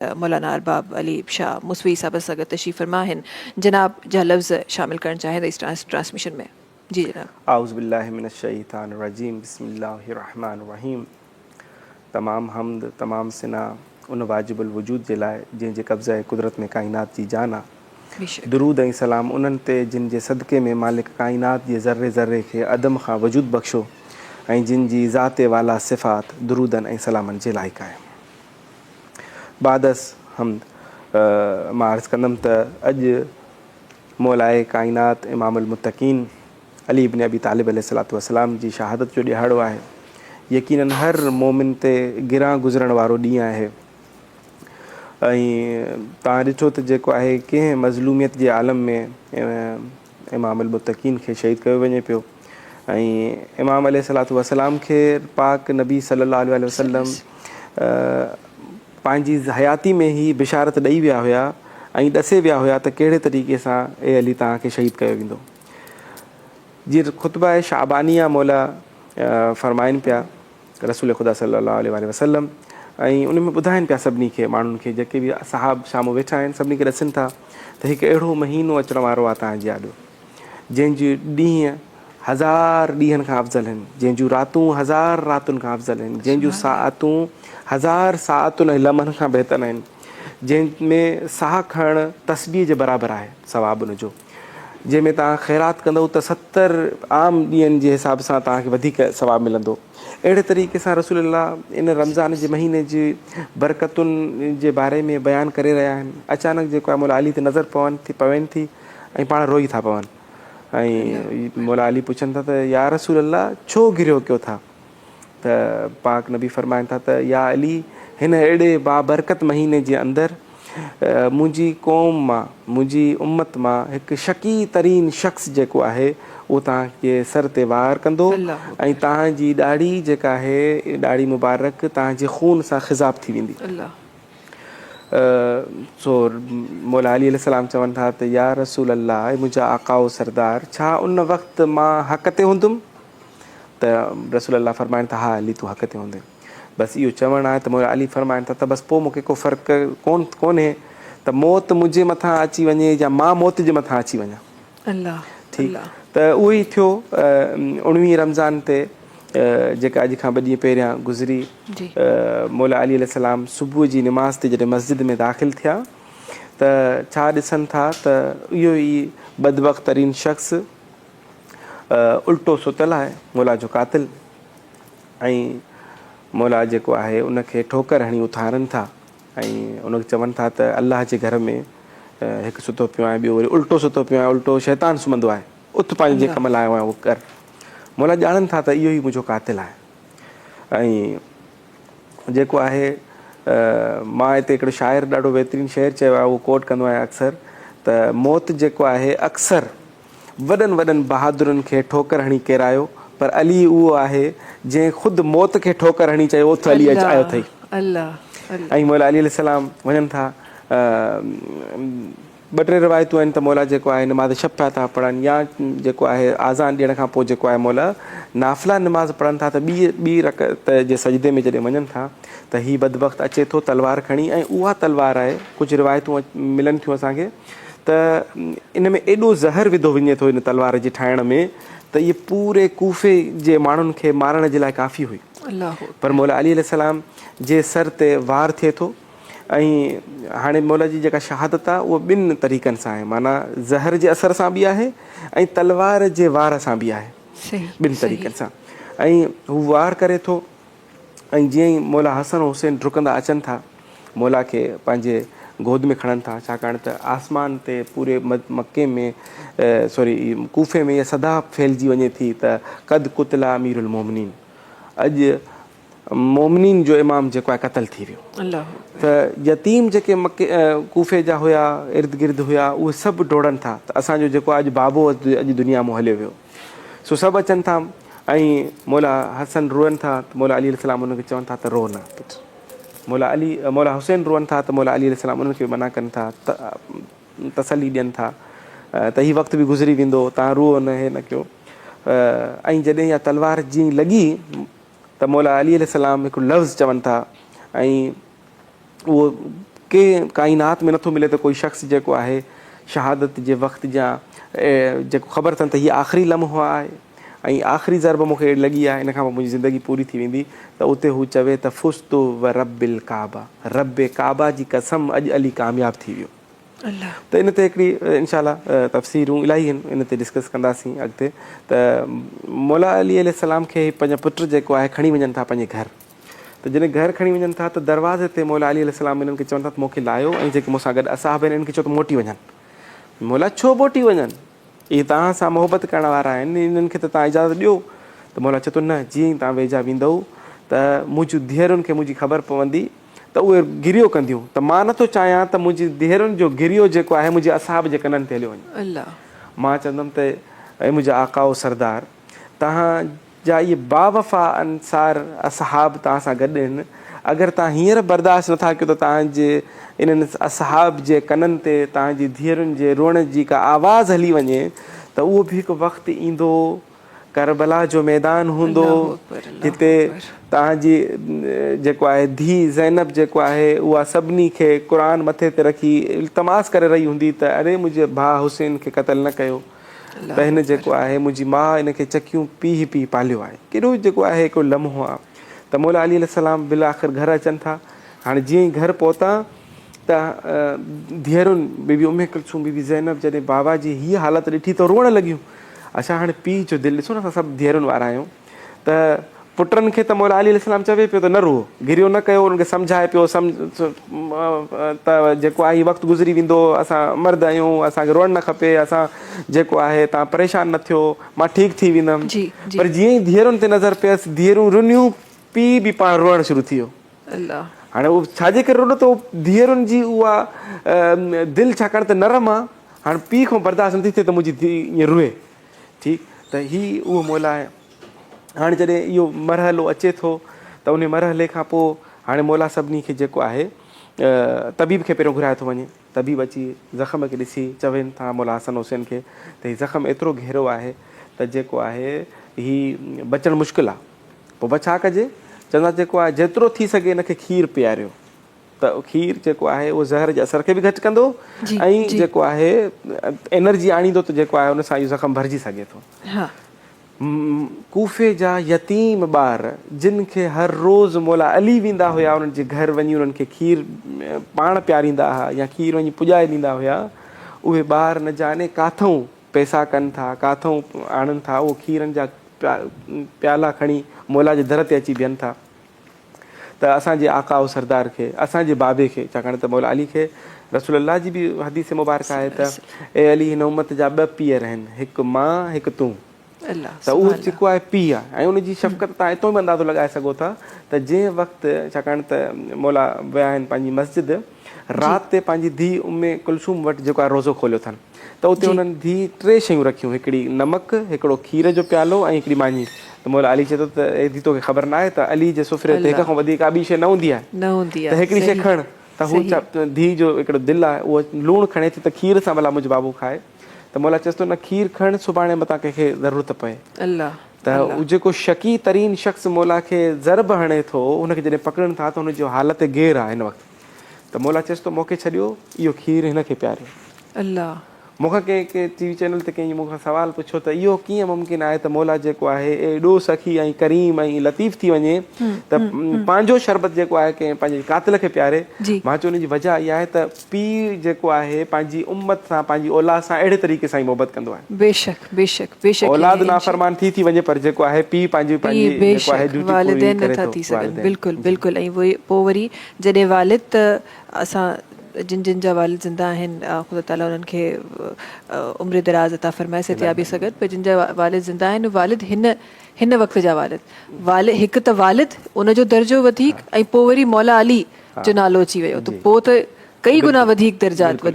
मौलाना अरबाब अली शाह मुसवी साहब सां गॾु तशरीफ़ फरमा आहिनि। जनाब जा लफ्ज़ शामिल करणु चाहें इस ट्रांसमिशन में। जी जनाब। आउज़ु बिल्लाहि मिनश्शैतानिर्रजीम बिस्मिल्लाहिर्रहमानिर्रहीम। तमाम हमद तमाम सिना उन वाजिबुल वजूद जे लाइ जंहिंजे कब्ज़े कुदरत में काइनात जी जान आहे। बेशक। दुरूद ऐं सलाम उन्हनि ते जिन जे सदक़े में मालिक काइनात जे ज़र्रे ज़र्रे खे अदम खां वजूद बख़्शो ऐं जिन जी ज़ाते वाला सिफ़ात दुरूदनि ऐं सलामनि जे लाइक़ु आहे। बादस हमद मां अर्ज़ु कंदुमि त अॼु मौलाए काइनात इमामुल मुत्तक़ीन अली इब्न अबी तालिब अलैहिस्सलातु वस्सलाम जी शहादत जो ॾिहाड़ो आहे। यकीनन हर मोमिन ते गिरां गुज़रण वारो ॾींहुं आहे। ऐं तव्हां ॾिठो त जेको आहे कंहिं मज़लूमियत जे आलम में इमामुल मुत्तक़ीन खे शहीद कयो वञे पियो। ऐं इमाम अलैहिस्सलातु वस्सलाम खे पाक नबी सल्लल्लाहु अलैहि वसल्लम पंहिंजी हयाती में ई बिशारत ॾेई विया हुया ऐं ॾसे विया हुया त कहिड़े तरीक़े सां अली तव्हांखे शहीद कयो वेंदो। जीअं ख़ुतबा शाबानिया मौला फ़रमाइनि पिया रसूल ख़ुदा सल्लल्लाहु अलैहि वसल्लम ऐं उन में ॿुधाइनि पिया सभिनी खे माण्हुनि खे जेके बि सहाब शामो वेठा आहिनि सभिनी खे ॾसनि था त हिकु अहिड़ो महीनो अचण वारो आहे तव्हांजे आॾो जंहिंजी ॾींहं हज़ार ॾींहंनि खां अफ़ज़ल आहिनि, जंहिंजूं रातूं हज़ार रातुनि खां अफ़ज़ल आहिनि, जंहिंजूं साअतूं हज़ार साअतुनि ऐं लम्हनि खां बहितर आहिनि, जंहिंमें साह खणणु तस्बीह जे बराबरि आहे सवाबु उन जो, जंहिंमें तव्हां ख़ैरात कंदव त 70 आम ॾींहंनि जे हिसाब सां तव्हांखे वधीक सवाबु मिलंदो। अहिड़े तरीक़े सां रसूलुल्लाह इन रमज़ान जे महीने जी बरकतुनि जे बारे में बयानु करे रहिया आहिनि। अचानक जेको आहे मौला अली ते नज़र पवनि थी ऐं पाण रोई था पवनि ऐं मौला अली पुछनि था त या रसूलुल्लाह छो गिरियो कयो था? त पाक नबी फ़रमाइनि था त या अली हिन अहिड़े बाबरकत महीने जे अंदरि मुंहिंजी क़ौम मां मुंहिंजी उम्मत मां हिकु शकी तरीन शख़्स जेको आहे उहो तव्हांखे सर ते वार कंदो ऐं तव्हांजी ॾाढ़ी जेका आहे ॾाढ़ी मुबारक तव्हांजे खून सां ख़िज़ाब थी वेंदी। सो मौला अली अलैहिस्सलाम चवनि था त या रसूल अल्लाह मुंहिंजा आकाओ सरदार छा उन वक़्तु मां हक़ ते हूंदुमि? त रसूल अल्लाह फ़रमाइनि था हा अली तूं हक़ ते हूंदे। बसि इहो चवणु आहे त मौला अली फ़रमाइनि था त बसि पोइ मूंखे को फ़र्क़ु कोन्हे त मौत मुंहिंजे मथां अची वञे या मां मौत जे मथां अची वञा। ठीकु त उहो ई थियो 19 रमज़ान ते जेका अॼु खां 2 ॾींहं पहिरियां गुज़री। मौला अली अलैहिस्सलाम सुबुह जी निमाज़ ते जॾहिं मस्जिद में दाख़िल थिया त छा ॾिसनि था त इहो ई बदबख़्त तरीन शख़्स उल्टो सुतल आहे, मौला जो कातिल, ऐं मौला जेको आहे उनखे ठोकर हणी उथारनि था ऐं उनखे चवनि था त अलाह जे घर में हिकु सुतो पियो आहे, ॿियो वरी उल्टो सुतो पियो आहे, उल्टो शैतान सुम्हंदो आहे, उथ पंहिंजे कम लाइ आयो आहियां उहो कर। मौला ॼाणनि था त इहो ई मुंहिंजो कातिल आहे। ऐं जेको आहे मां हिते हिकिड़ो शाइर ॾाढो बहितरीनु शेर चयो आहे, उहो कोट कंदो आहियां अक्सर त मौत जेको आहे अक्सर वॾनि वॾनि बहादुरनि खे ठोकर हणी किरायो, पर अली उहो आहे जंहिं ख़ुदि मौत खे ठोकर हणी चयो उथ अली आयो अथई। ऐं मौला अली अलैहिस्सलाम वञनि था 2-3 रिवायतूं आहिनि त मौला जेको आहे निमाज़ शब पिया था पढ़नि या जेको आहे आज़ान ॾियण खां पोइ जेको आहे मौला नाफ़िला निमाज़ पढ़नि था त ॿी रकअत जे सजदे में जॾहिं वञनि था त हीअ बदबख़्त अचे थो तलवार खणी, ऐं उहा तलवार आहे कुझु रिवायतूं मिलनि थियूं असांखे त इन में एॾो ज़हर विधो वञे थो इन तलवार जे ठाहिण में त इहे पूरे कूफ़े जे माण्हुनि खे मारण जे लाइ काफ़ी हुई। पर मौला अली अलैहिस्सलाम जे सर ते वार थिए थो ऐं हाणे मौला जी जेका शहादत आहे उहा 2 तरीक़नि सां आहे, माना ज़हर जे असर सां बि आहे ऐं तलवार जे वार सां बि आहे, 2 तरीक़नि सां। ऐं हू वार करे थो ऐं जीअं ई मौला हसन हुसैन डुकंदा अचनि था मौला खे पंहिंजे गोद में खणनि था, छाकाणि त आसमान ते पूरे मके में कूफ़े में इहा सदा फैलिजी वञे थी त क़द कुतला अमीरुल मोमिनीन, अॼु मोमिनीन जो इमाम जेको आहे क़तल थी वियो। त यतीम जेके मके कूफ़े जा हुया इर्द गिर्द हुया उहे सभु डोड़नि था त असांजो जेको अॼु बाबो अॼु दुनिया में हलियो वियो। सो सभु अचनि था ऐं मौला हसन रोअनि था त मौला अली अलैहिस्सलाम उनखे चवनि था त रो न पुटु। मौला हुसैन रोअनि था त मौला अली अलैहिस्सलाम उन्हनि खे मना कनि था, तसली ॾियनि था त हीउ वक़्तु बि गुज़री वेंदो, तव्हां रुओ न, हे न कयो। ऐं जॾहिं इहा तलवार जीअं लॻी त मौला अली अलैहिस्सलाम हिकु लफ़्ज़ चवनि था ऐं उहो के काइनात में नथो मिले त कोई शख़्स जेको आहे शहादत जे वक़्त जा जेको ख़बर अथनि त हीअ आख़िरी लम्हो आहे ऐं आख़िरी ज़रब मूंखे लॻी आहे, इन खां पोइ मुंहिंजी ज़िंदगी पूरी थी वेंदी, त उते हू चवे त फुस्तु व रबिल काबा, रब काबा जी कसम अॼु अली कामयाबु थी वियो। अल्लाह। त इन ते हिकिड़ी इनशाला तफ़सीरूं इलाही आहिनि, इन ते डिस्कस कंदासीं अॻिते। त मौला अली अलैहिस्सलाम खे पंहिंजा पुट जेको आहे खणी वञनि था पंहिंजे घर, त जॾहिं घर खणी वञनि था त दरवाज़े ते मौला अली अलैहिस्सलाम इन्हनि खे चवनि था त मूंखे लाहियो, ऐं जेके मूंसां गॾु असहाब आहिनि इन्हनि खे चओ त मोटी वञनि। मौला छो मोटी वञनि, इहे तव्हां सां मोहबत करण वारा आहिनि, इन्हनि खे त तव्हां इजाज़त ॾियो। त मौला चए थो न, जीअं ई तव्हां वेझा वेंदव त मुंहिंजियूं धीअरुनि खे मुंहिंजी ख़बर पवंदी त उहे गिरियो कंदियूं, त मां नथो चाहियां त मुंहिंजी धीअरुनि जो गिरियो जेको आहे मुंहिंजे असहाब जे कननि ते हलियो वञे। अल्लाह। मां चवंदुमि त ऐं मुंहिंजा आकाओ सरदार, तव्हांजा इहे बावफ़ा अंसार असहाब तव्हां सां गॾु आहिनि, अगरि तव्हां हींअर बर्दाश्त नथा कयो त तव्हांजे इन्हनि असहाब जे कननि ते तव्हांजी धीअरुनि जे रोअण जी का आवाज़ हली वञे, त उहो बि हिकु वक़्तु ईंदो, करबला जो मैदान हूंदो, जिते तव्हांजी जेको आहे धीउ ज़ैनब जेको आहे उहा सभिनी खे क़ुर मथे ते रखी इल्तमास करे रही हूंदी त अरे मुंहिंजे भाउ हुसैन खे क़तलु न कयो, त हिन जेको आहे मुंहिंजी माउ हिनखे चकियूं पीउ पीउ पालियो आहे। केॾो जेको आहे हिकिड़ो लम्हो आहे। त मौला अली अलैहिस्सलाम बिल आख़िर घर अचनि था। हाणे जीअं ई घर पहुता त धीअरुनि बीबी उम्मे कुलसूम, बीबी ज़ैनब जॾहिं बाबा जी हीअ हालति ॾिठी त रोअण लॻियूं। असां हाणे पीउ जो दिलि ॾिसो न, असां सभु धीअरुनि वारा आहियूं, त पुटनि खे त मौला अली अलैहिस्सलाम चवे पियो त न रो, गिरियो न कयो, उन्हनि खे सम्झाए पियो त जेको आहे वक़्तु गुज़री वेंदो, असां मर्द आहियूं, असांखे रोअणु न खपे, असां जेको आहे तव्हां परेशान न थियो, मां ठीकु थी वेंदुमि। पर जीअं ई धीअरुनि ते नज़र पियसि, धीअरूं रुनियूं, पीउ बि पाण रोअणु शुरू थी वियो। अल्लाह। हाणे उहो छाजे करे रोनो, त धीअरुनि जी उहा दिलि छाकाणि त नरम आहे, हाणे पीउ खां बर्दाश्त नथी थिए त मुंहिंजी धीउ ईअं रुए। ठीकु, त हीअ उहो मौला आहे। हाणे जॾहिं इहो मरहलो अचे थो त उन मरहले खां पोइ हाणे मौला सभिनी खे जेको आहे तबीब खे पहिरियों घुराए थो वञे। तबीब अची ज़ख़्म खे ॾिसी चवनि था मौला हसन हुसैन खे त हीउ ज़ख़्म एतिरो गहरो आहे त जेको आहे हीउ बचणु मुश्किल आहे। पोइ छा कजे, चवंदा जेको आहे जेतिरो थी सघे हिनखे खीरु पीआरियो, त खीरु जेको आहे उहो ज़हर जे असर खे बि घटि कंदो ऐं जेको आहे एनर्जी आणींदो, त जेको आहे उन सां इहो ज़ख़्म भरिजी सघे थो। कूफे जा यतीम ॿार जिन खे हर रोज़ मौला अली वेंदा हुया, उन्हनि जे घर वञी उन्हनि खे खीरु पाण पीआरींदा हुआ या खीरु वञी पुॼाए ॾींदा हुया, उहे ॿार न जाने काथऊं पैसा कनि था, काथऊं आणनि था, उहो खीरनि जा प्याला खणी मौला जे दर ते अची बीहनि था। त असांजे आकाओ सरदार खे, असांजे बाबे खे, छाकाणि त मौला अली खे रसूल अल्लाह जी बि हदीस मुबारक आहे त ए अली हिन उम्मत जा 2 पीअर आहिनि, हिकु मां हिकु तूं। त उहो जेको आहे पीउ आहे, ऐं उनजी शफ़क़त तव्हां हितो बि अंदाज़ो लॻाए सघो था त जंहिं वक़्तु, छाकाणि त मौला विया आहिनि पंहिंजी मस्जिद, राति ते पंहिंजी धीउ उम्मे कुलसूम वटि जेको आहे रोज़ो खोलियो अथनि, त उते उन्हनि धीउ 3 शयूं रखियूं, हिकिड़ी नमक, हिकिड़ो खीर जो प्यालो ऐं हिकिड़ी मानी। त मौला अली चए थो त एॾी तोखे ख़बर न आहे त अली जे सुफ़रे ते हिक खां वधीक का ॿी शइ न हूंदी आहे, त हिकिड़ी शइ खण। त हू धीउ जो हिकिड़ो दिलि आहे, उहो लूणु खणे थी त खीर सां भला मुंहिंजो बाबू खाए। त मौला चएसि थो न, खीर खण, सुभाणे मतां कंहिंखे ज़रूरत पए। त उहो जेको शकी तरीन शख़्स मौला खे ज़रब हणे थो, हुनखे जॾहिं पकड़नि था त हुनजो हालत गेर आहे हिन वक़्तु। त मौला चएसि थो मूंखे छॾियो, इहो खीर हिनखे पीआरियो। अल्लाह। मूंखां कंहिं टीवी चैनल ते कंहिं मूंखां सुवालु पुछियो त इहो कीअं मुमकिन आहे त मौला जेको आहे एॾो सखी ऐं करीम ऐं लतीफ़ थी वञे त पंहिंजो शरबत जेको आहे कंहिं पंहिंजे कातिल खे पीआरे। मां चयो उनजी वजह इहा आहे त पीउ जेको आहे पंहिंजी उम्मत सां, पंहिंजी औलाद सां अहिड़े तरीक़े सां ई मोहबत कंदो आहे। बेशक बेशक बेशक। औलाद नाफ़रमान थी वञे, पर जेको आहे पीउ पंहिंजी जेको आहे ड्यूटी पूरी करे थो। बिल्कुलु बिल्कुलु। ऐं पोइ वरी जॾहिं वालिद, त असां जिन जिन जा वालिद ज़िंदा आहिनि, ख़ुदा ताला उन्हनि खे उम्र दराज़ अता फ़रमाए सिहतियाबी सगत, पर जिन जा वालिद ज़िंदा आहिनि, वालिद हिन वक़्त जा वालिद, हिकु त वालिद उनजो दर्जो वधीक, ऐं पोइ वरी मौला अली जो नालो अची वियो, त पोइ त कई गुना वधीक दर्जात वधीक।